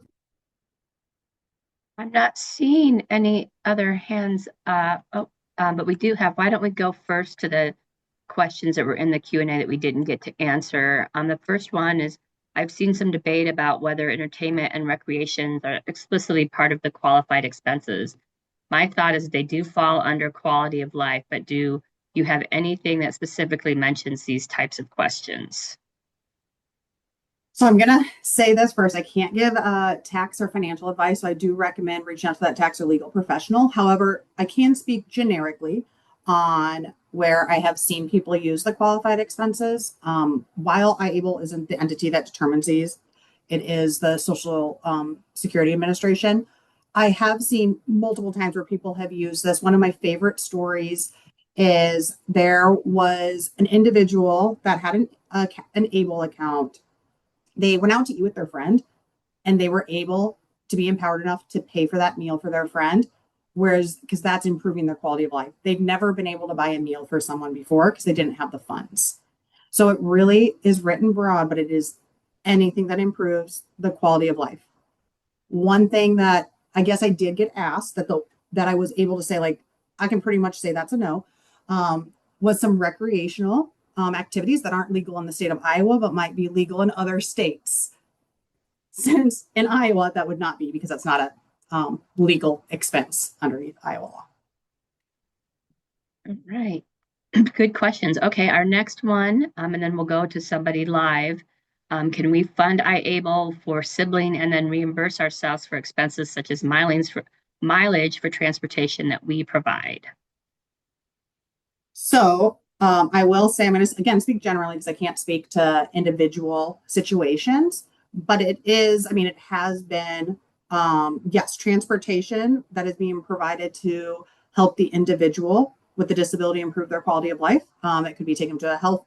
Speaker 1: I'm not seeing any other hands. Oh, but we do have, why don't we go first to the questions that were in the Q&A that we didn't get to answer. The first one is, I've seen some debate about whether entertainment and recreation are explicitly part of the qualified expenses. My thought is they do fall under quality of life, but do you have anything that specifically mentions these types of questions?
Speaker 2: So I'm going to say this first. I can't give tax or financial advice, so I do recommend reaching out to that tax or legal professional. However, I can speak generically on where I have seen people use the qualified expenses. While IAble isn't the entity that determines these, it is the Social Security Administration. I have seen multiple times where people have used this. One of my favorite stories is there was an individual that had an ABLE account. They went out to eat with their friend and they were able to be empowered enough to pay for that meal for their friend. Whereas, because that's improving their quality of life, they've never been able to buy a meal for someone before because they didn't have the funds. So it really is written broad, but it is anything that improves the quality of life. One thing that I guess I did get asked that I was able to say, like, I can pretty much say that's a no, was some recreational activities that aren't legal in the state of Iowa, but might be legal in other states. Since in Iowa, that would not be because that's not a legal expense underneath Iowa law.
Speaker 1: All right. Good questions. Okay, our next one, and then we'll go to somebody live. Can we fund IAble for sibling and then reimburse ourselves for expenses such as mileage for transportation that we provide?
Speaker 2: So I will say, I'm going to again speak generally because I can't speak to individual situations, but it is, I mean, it has been, yes, transportation that is being provided to help the individual with the disability improve their quality of life. It could be taken to a health,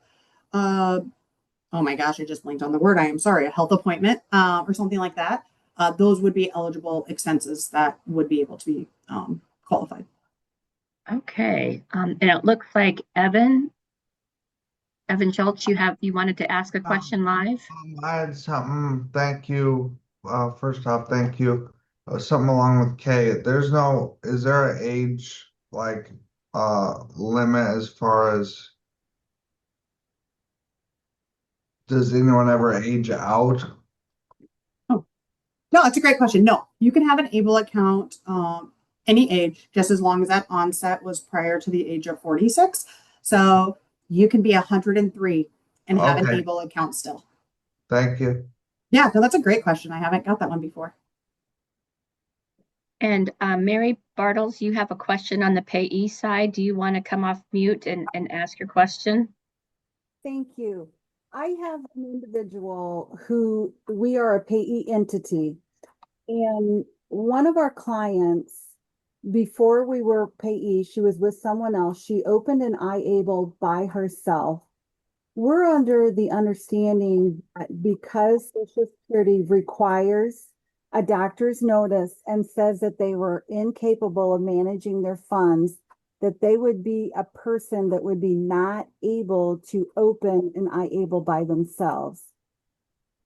Speaker 2: oh my gosh, I just blinked on the word. I am sorry, a health appointment or something like that. Those would be eligible expenses that would be able to be qualified.
Speaker 1: Okay, and it looks like Evan Schultz, you wanted to ask a question live?
Speaker 4: I had something. Thank you. First off, thank you. Something along with K. Is there an age like limit as far as does anyone ever age out?
Speaker 2: Oh, no, it's a great question. No, you can have an ABLE account any age, just as long as that onset was prior to the age of 46. So you can be 103 and have an
Speaker 4: Okay,
Speaker 2: ABLE account still.
Speaker 4: thank you.
Speaker 2: Yeah, no, that's a great question. I haven't got that one before.
Speaker 1: And Mary Bartles, you have a question on the payee side. Do you want to come off mute and ask your question?
Speaker 5: Thank you. I have an individual who we are a payee entity, and one of our clients, before we were payee, she was with someone else. She opened an IAble by herself. We're under the understanding that because Social Security requires a doctor's notice and says that they were incapable of managing their funds, that they would be a person that would be not able to open an IAble by themselves.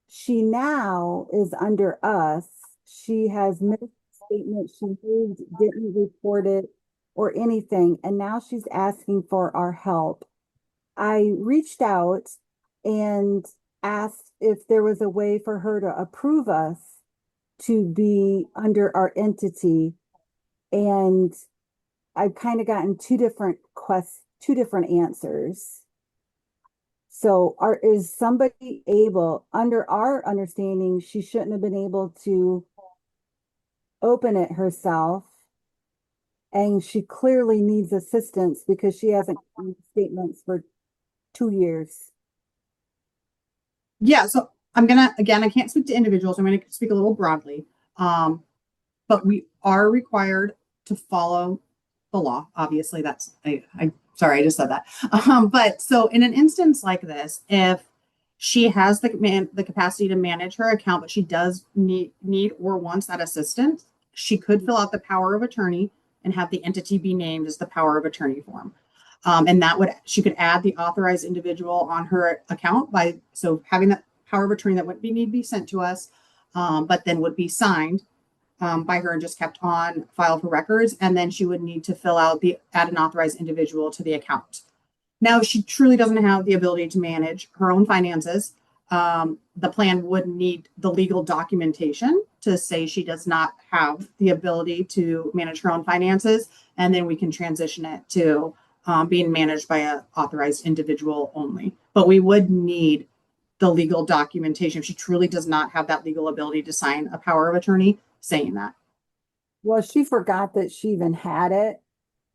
Speaker 5: She now is under us. She has missed statements. She moved, didn't report it or anything, and now she's asking for our help. I reached out and asked if there was a way for her to approve us to be under our entity. And I've kind of gotten two different answers. So is somebody able, under our understanding, she shouldn't have been able to open it herself. And she clearly needs assistance because she hasn't gotten statements for 2 years.
Speaker 2: Yeah, so I'm gonna again, I can't speak to individuals. I'm gonna speak a little broadly. But we are required to follow the law. Obviously, that's I sorry, I just said that. But so in an instance like this, if she has the capacity to manage her account, but she does need or wants that assistance, she could fill out the power of attorney and have the entity be named as the power of attorney form. And she could add the authorized individual on her account so having that power of attorney that wouldn't need to be sent to us, but then would be signed by her and just kept on file for records. And then she would need to fill out the add an authorized individual to the account. Now, if she truly doesn't have the ability to manage her own finances, the plan would need the legal documentation to say she does not have the ability to manage her own finances. And then we can transition it to being managed by an authorized individual only. But we would need the legal documentation if she truly does not have that legal ability to sign a power of attorney saying that.
Speaker 5: Well, she forgot that she even had it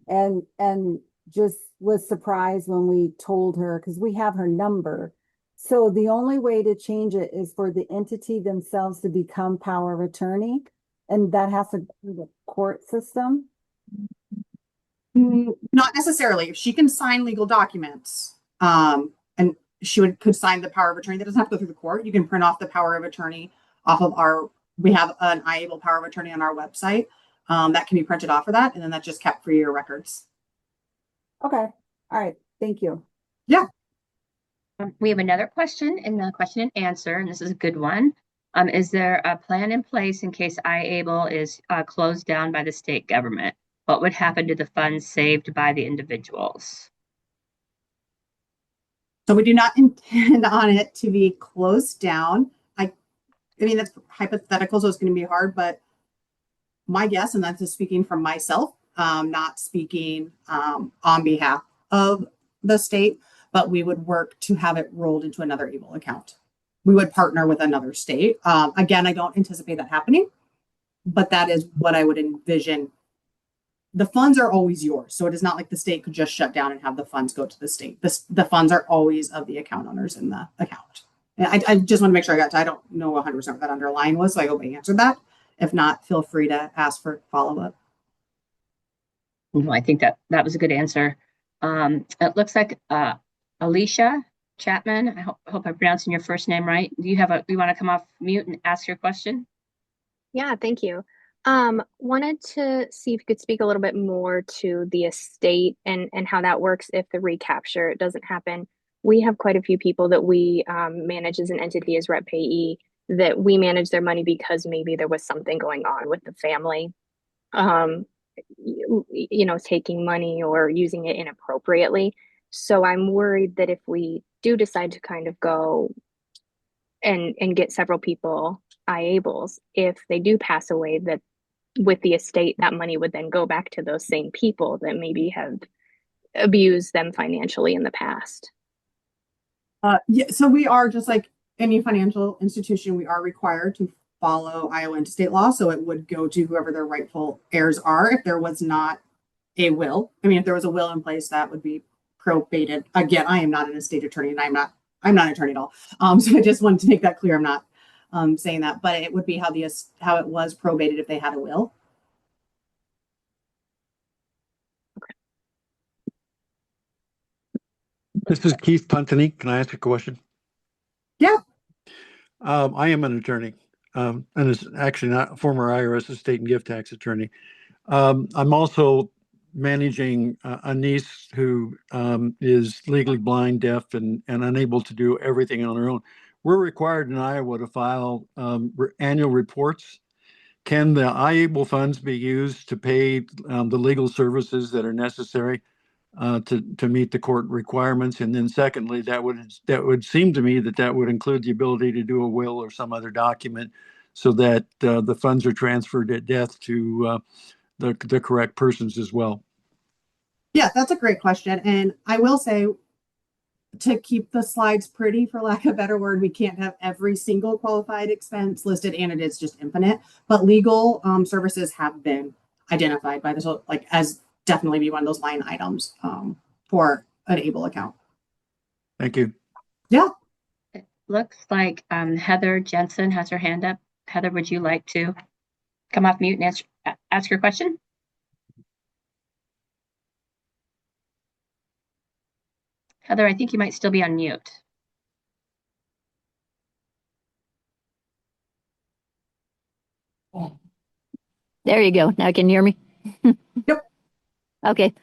Speaker 5: and just was surprised when we told her because we have her number. So the only way to change it is for the entity themselves to become power of attorney, and that has to go through the court system.
Speaker 2: Not necessarily. If she can sign legal documents, and she could sign the power of attorney, that doesn't have to go through the court. You can print off the power of attorney off of we have an IAble power of attorney on our website that can be printed off of that, and then that's just kept for your records.
Speaker 5: Okay. All right. Thank you.
Speaker 2: Yeah.
Speaker 1: We have another question in the question and answer, and this is a good one. Is there a plan in place in case IAble is closed down by the state government? What would happen to the funds saved by the individuals?
Speaker 2: So we do not intend on it to be closed down. I mean, that's hypothetical, so it's going to be hard, but my guess, and that's just speaking from myself, not speaking on behalf of the state, but we would work to have it rolled into another ABLE account. We would partner with another state. Again, I don't anticipate that happening, but that is what I would envision. The funds are always yours. So it is not like the state could just shut down and have the funds go to the state. The funds are always of the account owners in the account. And I just want to make sure I don't know 100% what that underlying was. So I hope I answered that. If not, feel free to ask for follow-up.
Speaker 1: No, I think that was a good answer. It looks like Alicia Chapman. I hope I'm pronouncing your first name right. Do you want to come off mute and ask your question?
Speaker 6: Yeah, thank you. Wanted to see if you could speak a little bit more to the estate and how that works if the recapture doesn't happen. We have quite a few people that we manage as an entity as rep payee that we manage their money because maybe there was something going on with the family, taking money or using it inappropriately. So I'm worried that if we do decide to kind of go and get several people IAbles, if they do pass away, that with the estate, that money would then go back to those same people that maybe have abused them financially in the past.
Speaker 2: Yeah, so we are just like any financial institution, we are required to follow Iowa interstate law. So it would go to whoever their rightful heirs are. If there was not a will, if there was a will in place, that would be probated. Again, I am not an estate attorney, and I'm not an attorney at all. So I just wanted to make that clear. I'm not saying that, but it would be how it was probated if they had a will.
Speaker 7: This is Keith Puntany. Can I ask a question?
Speaker 2: Yeah.
Speaker 7: I am an attorney, and it's actually not a former IRS estate and gift tax attorney. I'm also managing a niece who is legally blind, deaf, and unable to do everything on her own. We're required in Iowa to file annual reports. Can the IAble funds be used to pay the legal services that are necessary to meet the court requirements? And then secondly, that would seem to me that would include the ability to do a will or some other document so that the funds are transferred at death to the correct persons as well.
Speaker 2: Yeah, that's a great question. And I will say, to keep the slides pretty, for lack of a better word, we can't have every single qualified expense listed, and it is just infinite. But legal services have been identified by this, as definitely be one of those line items for an ABLE account.
Speaker 7: Thank you.
Speaker 2: Yeah.
Speaker 1: It looks like Heather Jensen has her hand up. Heather, would you like to come off mute and ask your question? Heather, I think you might still be on mute.
Speaker 8: There you go. Now can you hear me?
Speaker 2: Yep.
Speaker 8: Okay.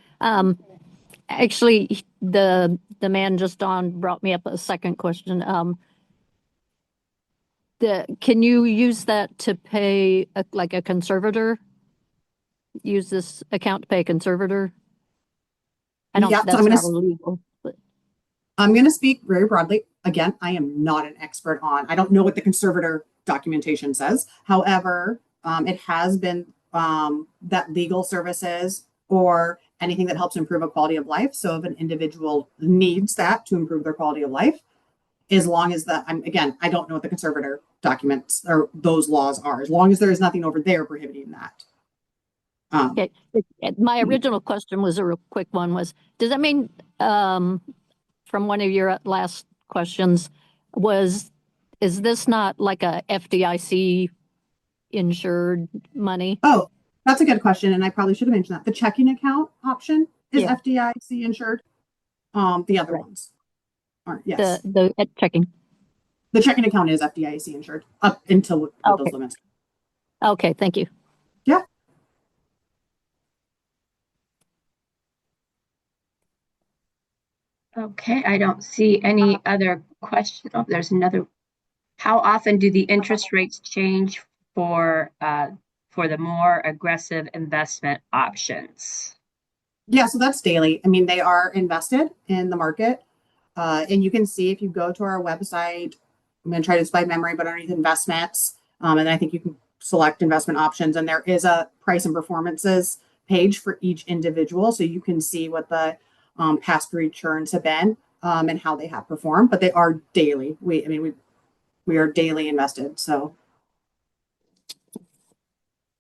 Speaker 8: Actually, the man just on brought me up a second question. Can you use that to pay like a conservator? Use this account to pay a conservator? I don't,
Speaker 2: Yeah, so
Speaker 8: that's not illegal, but
Speaker 2: I'm going to speak very broadly. Again, I am not an expert I don't know what the conservator documentation says. However, it has been that legal services or anything that helps improve a quality of life. So if an individual needs that to improve their quality of life, as long as again, I don't know what the conservator documents or those laws are, as long as there is nothing over there prohibiting that.
Speaker 8: okay. My original question was a real quick one was, does that mean, from one of your last questions is this not like a FDIC insured money?
Speaker 2: Oh, that's a good question. And I probably should have mentioned that. The checking account option is
Speaker 8: Yeah.
Speaker 2: FDIC insured. The other
Speaker 8: Right.
Speaker 2: ones aren't. Yes.
Speaker 8: The checking.
Speaker 2: The checking account is FDIC insured up until those limits.
Speaker 8: Okay, thank you.
Speaker 2: Yeah.
Speaker 1: Okay, I don't see any other question. Oh, there's another. How often do the interest rates change for the more aggressive investment options?
Speaker 2: Yeah, so that's daily. I mean, they are invested in the market. And you can see if you go to our website, I'm going to try to display memory, but underneath investments, and I think you can select investment options, and there is a price and performances page for each individual. So you can see what the past returns have been and how they have performed, but they are daily. We are daily invested. So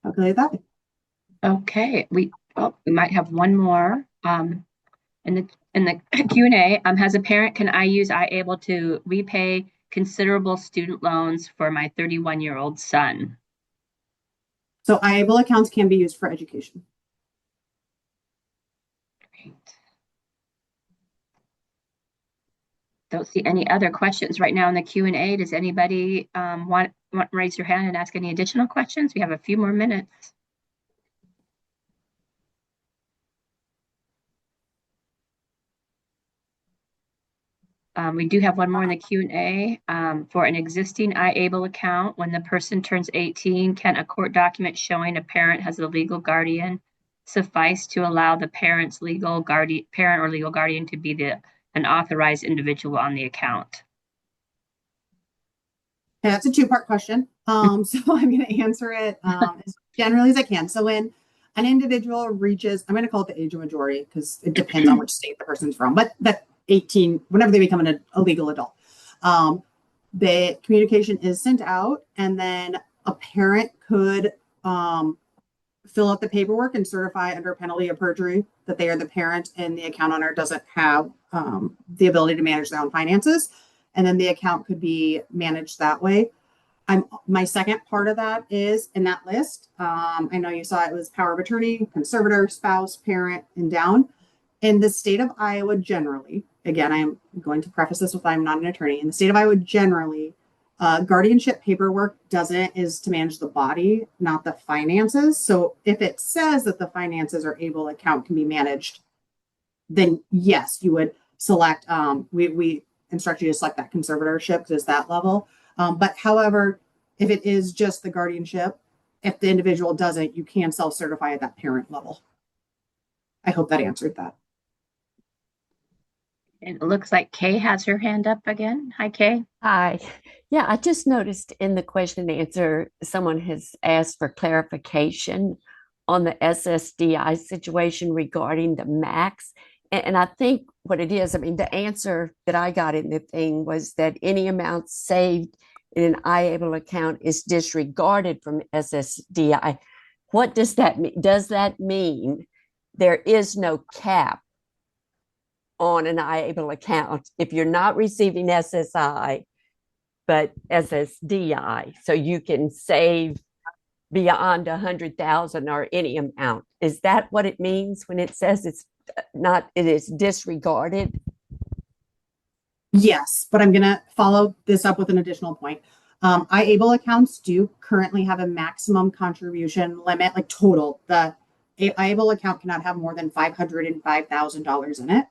Speaker 2: calculate that.
Speaker 1: Okay, we might have one more. In the Q&A, has a parent, can I use IAble to repay considerable student loans for my 31-year-old son?
Speaker 2: So IAble accounts can be used for education.
Speaker 1: Great. Don't see any other questions right now in the Q&A. Does anybody want to raise your hand and ask any additional questions? We have a few more minutes. We do have one more in the Q&A. For an existing IAble account, when the person turns 18, can a court document showing a parent has a legal guardian suffice to allow the parent or legal guardian to be an authorized individual on the account?
Speaker 2: Okay, that's a two-part question. So I'm going to answer it as generally as I can. So when an individual reaches, I'm going to call it the age of majority because it depends on which state the person's from, but that 18, whenever they become a legal adult, the communication is sent out, and then a parent could fill out the paperwork and certify under penalty of perjury that they are the parent and the account owner doesn't have the ability to manage their own finances. And then the account could be managed that way. My second part of that is in that list. I know you saw it was power of attorney, conservator, spouse, parent, and down. In the state of Iowa generally, again, I'm going to preface this with I'm not an attorney. In the state of Iowa generally, guardianship paperwork is to manage the body, not the finances. So if it says that the finances or ABLE account can be managed, then yes, you would select, we instruct you to select that conservatorship because it's that level. But however, if it is just the guardianship, if the individual doesn't, you can self-certify at that parent level. I hope that answered that.
Speaker 1: It looks like Kay has her hand up again. Hi, Kay.
Speaker 3: Hi. Yeah, I just noticed in the question and answer, someone has asked for clarification on the SSDI situation regarding the max. And I think what it is, I mean, the answer that I got in the thing was that any amount saved in an IAble account is disregarded from SSDI. What does that mean? Does that mean there is no cap on an IAble account if you're not receiving SSI, but SSDI? So you can save beyond 100,000 or any amount. Is that what it means when it says it is disregarded?
Speaker 2: Yes, but I'm going to follow this up with an additional point. IAble accounts do currently have a maximum contribution limit, like total. The IAble account cannot have more than $505,000 in it.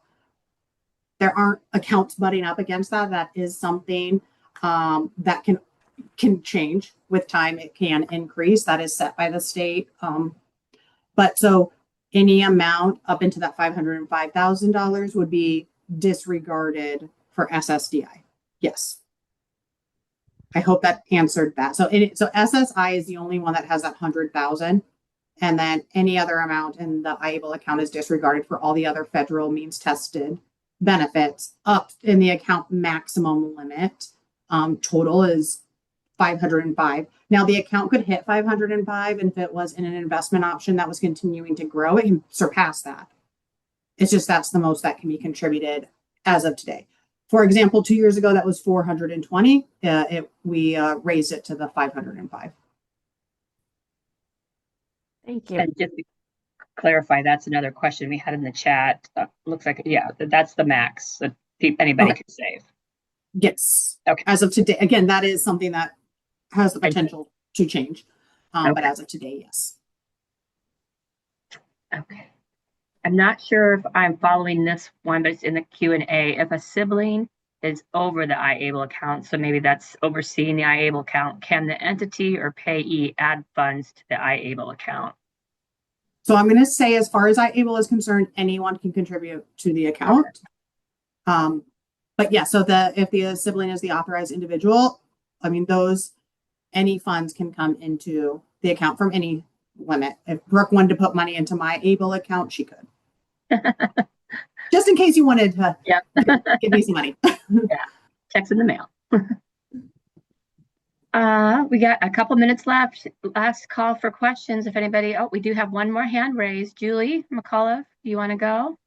Speaker 2: There aren't accounts butting up against that. That is something that can can change with time. It can increase. That is set by the state. But so any amount up into that $505,000 would be disregarded for SSDI. Yes. I hope that answered that. So SSI is the only one that has that 100,000, and then any other amount in the IAble account is disregarded for all the other federal means tested benefits up in the account maximum limit. Total is 505. Now the account could hit 505, and if it was in an investment option that was continuing to grow, it can surpass that. It's just that's the most that can be contributed as of today. For example, 2 years ago, that was 420. We raised it to the 505.
Speaker 3: Thank you.
Speaker 1: And just to clarify, that's another question we had in the chat. Looks like, yeah, that's the max that anybody
Speaker 2: Okay.
Speaker 1: can save.
Speaker 2: Yes.
Speaker 1: Okay.
Speaker 2: As of today, again, that is something that has the potential to change. But as of today, yes.
Speaker 1: Okay. I'm not sure if I'm following this one, but it's in the Q&A. If a sibling is over the IAble account, so maybe that's overseeing the IAble account, can the entity or payee add funds to the IAble account?
Speaker 2: So I'm going to say, as far as IAble is concerned, anyone can contribute to the account. Okay. But yeah, so if the sibling is the authorized individual, I mean, any funds can come into the account from any limit. If Brooke wanted to put money into my IAble account, she could. Just in case you wanted to give me some money.
Speaker 1: Yeah, checks in the mail. We got a couple minutes left. Last call for questions. If anybody, we do have one more hand raised. Julie McCullough, do you want to go?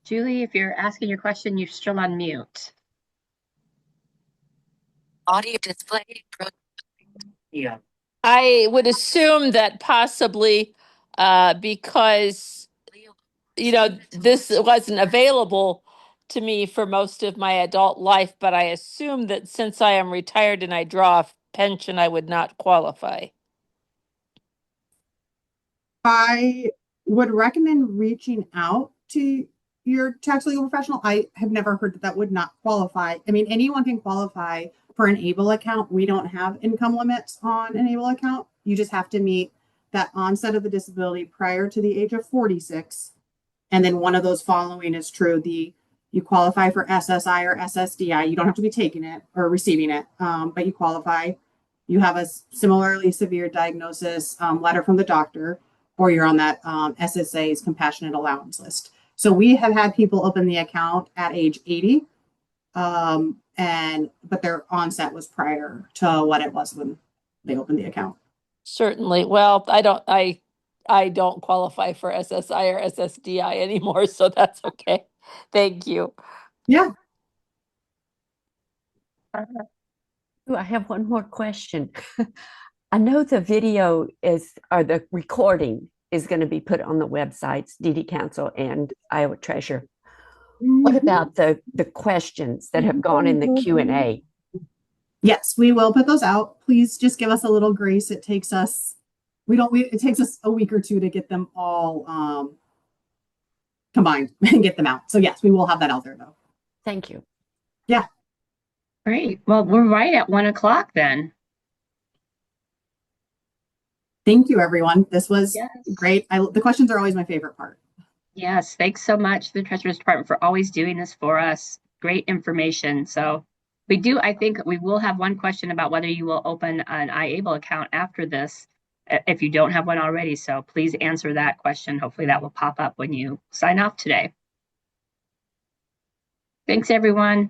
Speaker 1: Julie, if you're asking your question, you're still on mute.
Speaker 9: Audio display. Yeah. I would assume that possibly because, this wasn't available to me for most of my adult life, but I assume that since I am retired and I draw a pension, I would not qualify.
Speaker 2: I would recommend reaching out to your tax legal professional. I have never heard that would not qualify. I mean, anyone can qualify for an ABLE account. We don't have income limits on an ABLE account. You just have to meet that onset of the disability prior to the age of 46. And then one of those following is true. You qualify for SSI or SSDI. You don't have to be taking it or receiving it, but you qualify. You have a similarly severe diagnosis letter from the doctor, or you're on that SSA's compassionate allowance list. So we have had people open the account at age 80, but their onset was prior to what it was when they opened the account.
Speaker 9: Certainly. Well, I don't qualify for SSI or SSDI anymore, so that's okay. Thank you.
Speaker 2: Yeah.
Speaker 3: I have one more question. I know the video or the recording is going to be put on the websites, DD Council and Iowa Treasure. What about the questions that have gone in the Q&A?
Speaker 2: Yes, we will put those out. Please just give us a little grace. It takes us a week or two to get them all combined and get them out. So yes, we will have that out there though.
Speaker 3: Thank you.
Speaker 2: Yeah.
Speaker 1: Great. Well, we're right at 1 o'clock then.
Speaker 2: Thank you, everyone. This was great. The questions are always my favorite part. Yes.
Speaker 1: Thanks so much to the Treasurer's Department for always doing this for us. Great information. So I think we will have one question about whether you will open an IAble account after this, if you don't have one already. So please answer that question. Hopefully that will pop up when you sign off today. Thanks, everyone.